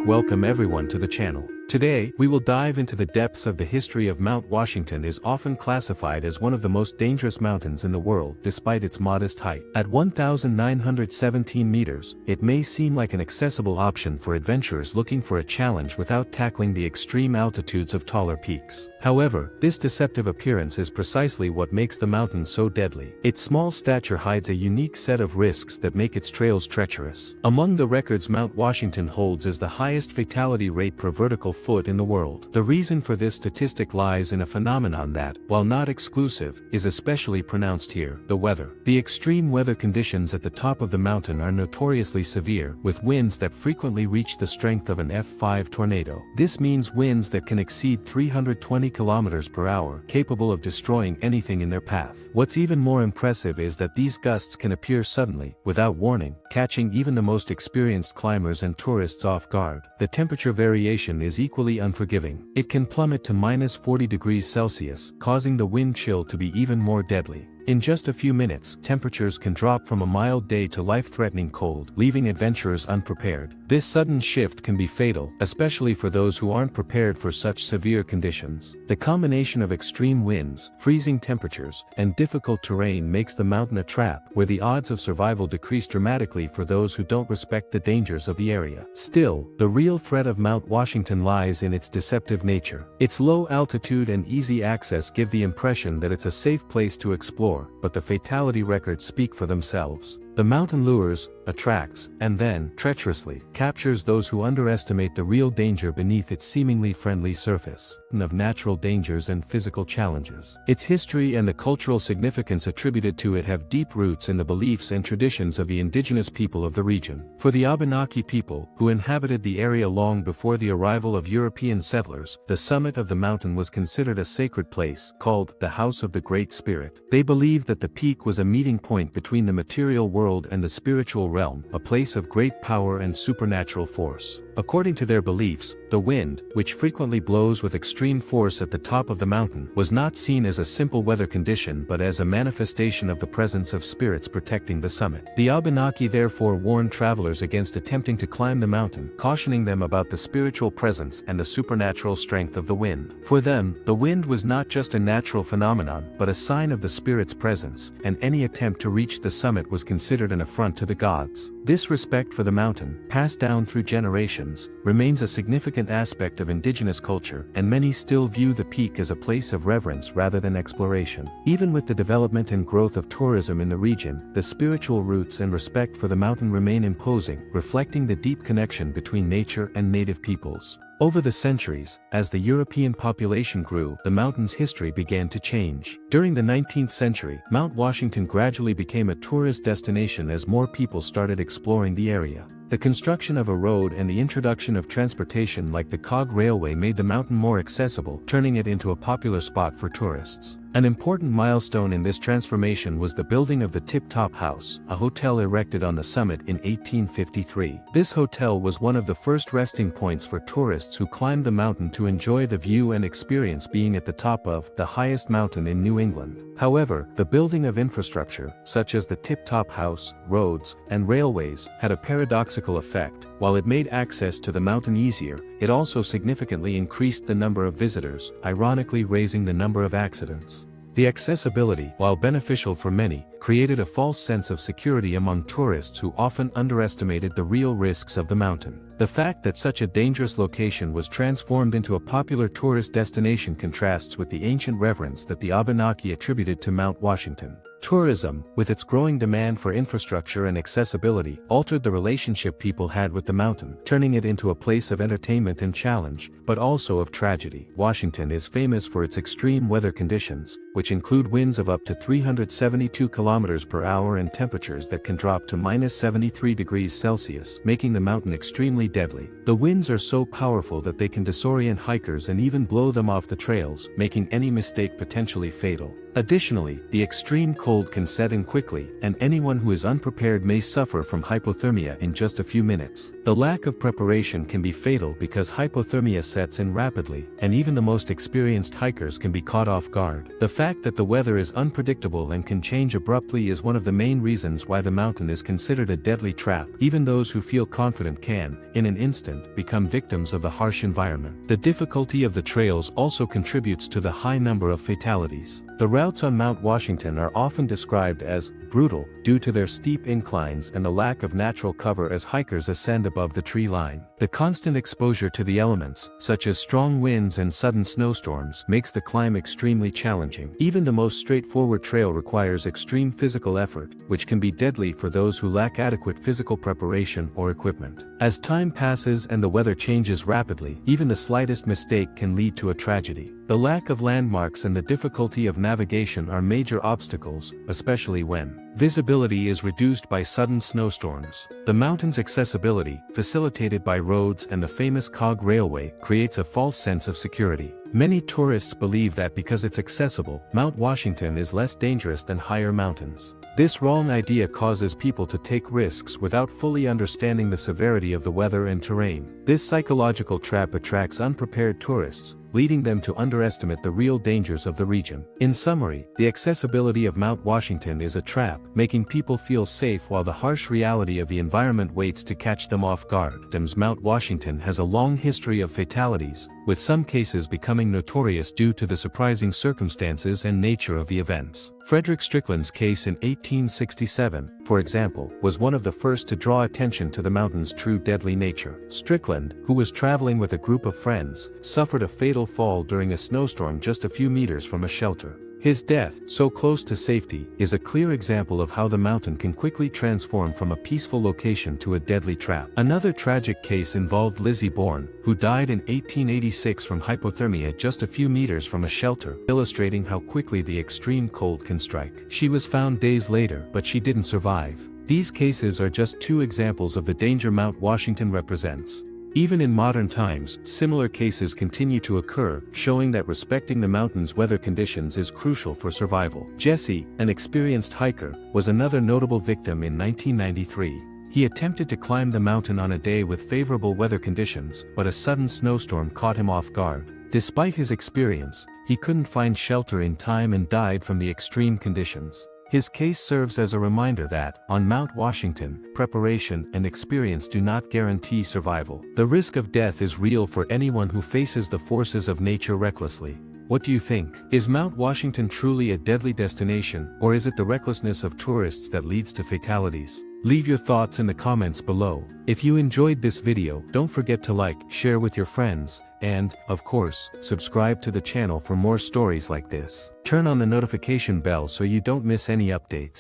welcome everyone to the channel. Today, we will dive into the depths of the history of Mount Washington. Is often classified as one of the most dangerous mountains in the world despite its modest height. At 1,917 meters, it may seem like an accessible option for adventurers looking for a challenge without tackling the extreme altitudes of taller peaks. However, this deceptive appearance is precisely what makes the mountain so deadly. Its small stature hides a unique set of risks that make its trails treacherous. Among the records Mount Washington holds is the highest fatality rate per vertical foot in the world. The reason for this statistic lies in a phenomenon that, while not exclusive, is especially pronounced here: the weather. The extreme weather conditions at the top of the mountain are notoriously severe, with winds that frequently reach the strength of an F5 tornado. This means winds that can exceed 320 kilometers per hour, capable of destroying anything in their path. What's even more impressive is that these gusts can appear suddenly, without warning, catching even the most experienced climbers and tourists off guard. The temperature variation is equally unforgiving. It can plummet to -40 degrees Celsius, causing the wind chill to be even more deadly. In just a few minutes, temperatures can drop from a mild day to life-threatening cold, leaving adventurers unprepared. This sudden shift can be fatal, especially for those who aren't prepared for such severe conditions. The combination of extreme winds, freezing temperatures, and difficult terrain makes the mountain a trap where the odds of survival decrease dramatically for those who don't respect the dangers of the area. Still, the real threat of Mount Washington lies in its deceptive nature. Its low altitude and easy access give the impression that it's a safe place to explore, but the fatality records speak for themselves. The mountain lures, attracts, and then, treacherously, captures those who underestimate the real danger beneath its seemingly friendly surface. Of natural dangers and physical challenges. Its history and the cultural significance attributed to it have deep roots in the beliefs and traditions of the indigenous people of the region. For the Abenaki people, who inhabited the area long before the arrival of European settlers, the summit of the mountain was considered a sacred place, called the House of the Great Spirit. They believed that the peak was a meeting point between the material world and the spiritual realm, a place of great power and supernatural force. According to their beliefs, the wind, which frequently blows with extreme force at the top of the mountain, was not seen as a simple weather condition but as a manifestation of the presence of spirits protecting the summit. The Abenaki therefore warned travelers against attempting to climb the mountain, cautioning them about the spiritual presence and the supernatural strength of the wind. For them, the wind was not just a natural phenomenon but a sign of the spirit's presence, and any attempt to reach the summit was considered an affront to the gods. This respect for the mountain, passed down through generations, remains a significant aspect of indigenous culture, and many still view the peak as a place of reverence rather than exploration. Even with the development and growth of tourism in the region, the spiritual roots and respect for the mountain remain imposing, reflecting the deep connection between nature and native peoples. Over the centuries, as the European population grew, the mountain's history began to change. During the 19th century, Mount Washington gradually became a tourist destination as more people started exploring the area. The construction of a road and the introduction of transportation like the cog railway made the mountain more accessible, turning it into a popular spot for tourists. An important milestone in this transformation was the building of the Tip Top House, a hotel erected on the summit in 1853. This hotel was one of the first resting points for tourists who climbed the mountain to enjoy the view and experience being at the top of the highest mountain in New England. However, the building of infrastructure, such as the Tip Top House, roads, and railways, had a paradoxical effect. While it made access to the mountain easier, it also significantly increased the number of visitors, ironically raising the number of accidents. The accessibility, while beneficial for many, created a false sense of security among tourists who often underestimated the real risks of the mountain. The fact that such a dangerous location was transformed into a popular tourist destination contrasts with the ancient reverence that the Abenaki attributed to Mount Washington. Tourism, with its growing demand for infrastructure and accessibility, altered the relationship people had with the mountain, turning it into a place of entertainment and challenge, but also of tragedy. Washington is famous for its extreme weather conditions, which include winds of up to 372 kilometers per hour and temperatures that can drop to -73 degrees Celsius, making the mountain extremely deadly. The winds are so powerful that they can disorient hikers and even blow them off the trails, making any mistake potentially fatal. Additionally, the extreme cold can set in quickly, and anyone who is unprepared may suffer from hypothermia in just a few minutes. The lack of preparation can be fatal because hypothermia sets in rapidly, and even the most experienced hikers can be caught off guard. The fact fact that the weather is unpredictable and can change abruptly is one of the main reasons why the mountain is considered a deadly trap. Even those who feel confident can, in an instant, become victims of the harsh environment. The difficulty of the trails also contributes to the high number of fatalities. The routes on Mount Washington are often described as brutal due to their steep inclines and the lack of natural cover as hikers ascend above the tree line. The constant exposure to the elements, such as strong winds and sudden snowstorms, makes the climb extremely challenging. Even the most straightforward trail requires extreme physical effort, which can be deadly for those who lack adequate physical preparation or equipment. As time passes and the weather changes rapidly, even the slightest mistake can lead to a tragedy. The lack of landmarks and the difficulty of navigation are major obstacles, especially when visibility is reduced by sudden snowstorms. The mountain's accessibility, facilitated by roads and the famous cog railway, creates a false sense of security. Many tourists believe that because it's accessible, Mount Washington is less dangerous than higher mountains. This wrong idea causes people to take risks without fully understanding the severity of the weather and terrain. This psychological trap attracts unprepared tourists, leading them to underestimate the real dangers of the region. In summary, the accessibility of Mount Washington is a trap, making people feel safe while the harsh reality of the environment waits to catch them off guard. Mount Washington has a long history of fatalities, with some cases becoming notorious due to the surprising circumstances and nature of the events. Frederick Strickland's case in 1867, for example, was one of the first to draw attention to the mountain's true deadly nature. Strickland, who was traveling with a group of friends, suffered a fatal fall during a snowstorm just a few meters from a shelter. His death, so close to safety, is a clear example of how the mountain can quickly transform from a peaceful location to a deadly trap. Another tragic case involved Lizzie Bourne, who died in 1886 from hypothermia just a few meters from a shelter, illustrating how quickly the extreme cold can strike. She was found days later, but she didn't survive. These cases are just two examples of the danger Mount Washington represents. Even in modern times, similar cases continue to occur, showing that respecting the mountain's weather conditions is crucial for survival. Jesse, an experienced hiker, was another notable victim in 1993. He attempted to climb the mountain on a day with favorable weather conditions, but a sudden snowstorm caught him off guard. Despite his experience, he couldn't find shelter in time and died from the extreme conditions. His case serves as a reminder that, on Mount Washington, preparation and experience do not guarantee survival. The risk of death is real for anyone who faces the forces of nature recklessly. What do you think? Is Mount Washington truly a deadly destination, or is it the recklessness of tourists that leads to fatalities? Leave your thoughts in the comments below. If you enjoyed this video, don't forget to like, share with your friends, and, of course, subscribe to the channel for more stories like this. Turn on the notification bell so you don't miss any updates.